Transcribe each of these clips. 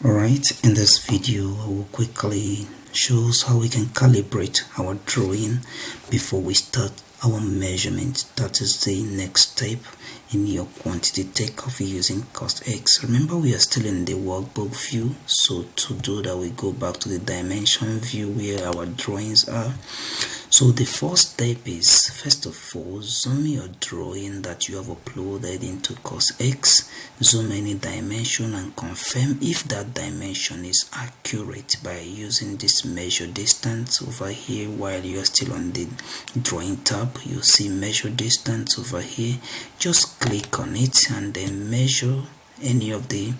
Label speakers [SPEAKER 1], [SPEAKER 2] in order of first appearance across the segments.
[SPEAKER 1] Alright, in this video I will quickly show us how we can calibrate our drawing before we start our measurement. That is the next step in your quantity takeoff using CostX. Remember, we are still in the workbook view, so to do that we go back to the dimension view where our drawings are. So the first step is, first of all, zoom your drawing that you have uploaded into CostX, zoom any dimension and confirm if that dimension is accurate by using this measure distance over here. While you are still on the drawing tab, you'll see measure distance over here. Just click on it and then measure any of the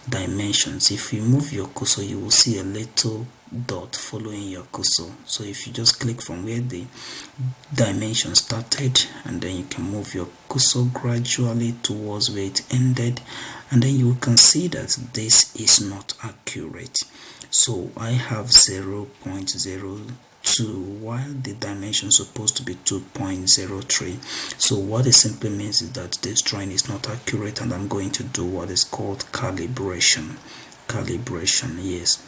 [SPEAKER 1] dimensions. If you move your cursor, you will see a little dot following your cursor. So if you just click from where the dimension started, and then you can move your cursor gradually towards where it ended, and then you can see that this is not accurate. So I have 0.02 while the dimension is supposed to be 2.03. so what it simply means is that this drawing is not accurate, and I'm going to do what is called calibration. Yes,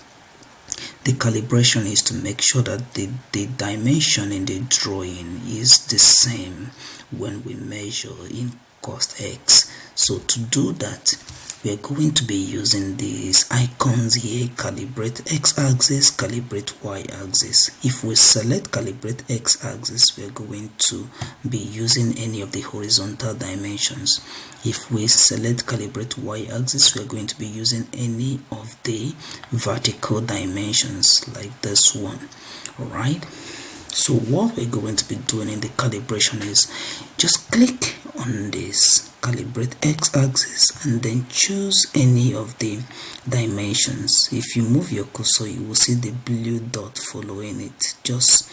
[SPEAKER 1] the calibration is to make sure that the dimension in the drawing is the same when we measure in CostX. So to do that, we are going to be using these icons here: calibrate x-axis, calibrate y-axis. If we select calibrate x-axis, we are going to be using any of the horizontal dimensions. If we select calibrate y-axis, we are going to be using any of the vertical dimensions like this one. Alright, so what we're going to be doing in the calibration is just click on this calibrate x-axis and then choose any of the dimensions. If you move your cursor, you will see the blue dot following it. Just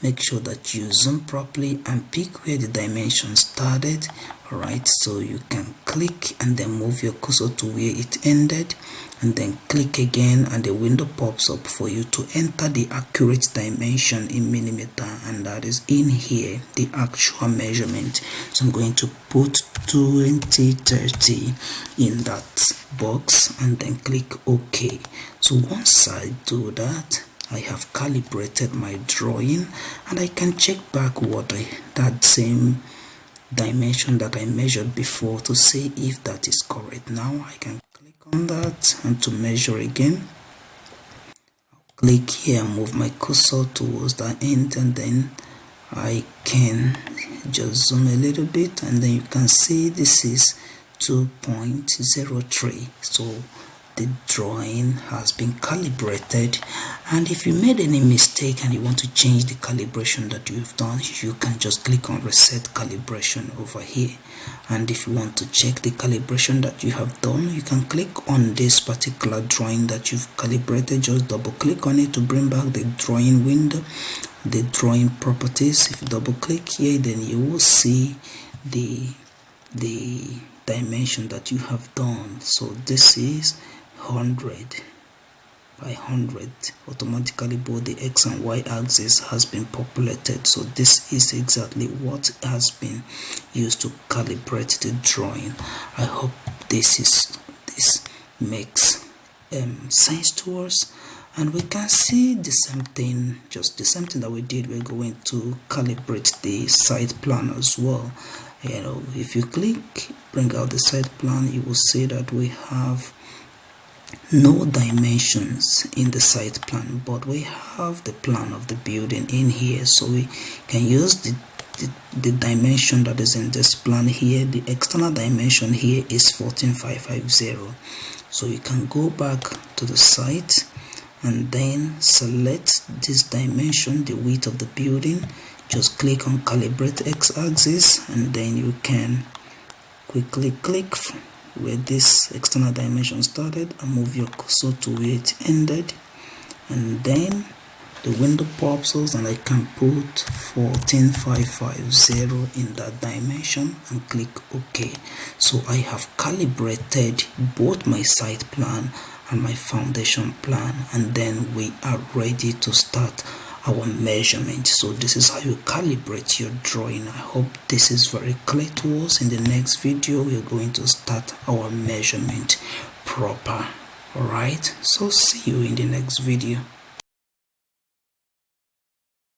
[SPEAKER 1] make sure that you zoom properly and pick where the dimension started. Alright, so you can click and then move your cursor to where it ended, and then click again, and the window pops up for you to enter the accurate dimension in millimeter, and that is in here, the actual measurement. So I'm going to put 2030 in that box and then click OK. So once I do that, I have calibrated my drawing, and I can check back that same dimension that I measured before to see if that is correct. Now I can click on that, and to measure again, I'll click here and move my cursor towards the end, and then I can just zoom a little bit, and then you can see this is 2.03. so the drawing has been calibrated. And if you made any mistake and you want to change the calibration that you've done, you can just click on reset calibration over here. And if you want to check the calibration that you have done, you can click on this particular drawing that you've calibrated. Just double click on it to bring back the drawing window, the drawing properties. If you double click here, then you will see the dimension that you have done. So this is 100 by 100. Automatically both the x and y axis has been populated. So this is exactly what has been used to calibrate the drawing. I hope this makes sense to us, and we can see the same thing, just the same thing that we did. We're going to calibrate the side plan as well. If you click bring out the side plan, you will see that we have no dimensions in the site plan, but we have the plan of the building in here. So we can use the dimension that is in this plan here. The external dimension here is 14550. So you can go back to the site and then select this dimension, the width of the building. Just click on calibrate x-axis, and then you can quickly click where this external dimension started and move your cursor to where it ended, and then the window pops up and I can put 14550 in that dimension and click OK. So I have calibrated both my site plan and my foundation plan, and then we are ready to start our measurement. So this is how you calibrate your drawing. I hope this is very clear to us. In the next video, we are going to start our measurement proper. Alright, so see you in the next video.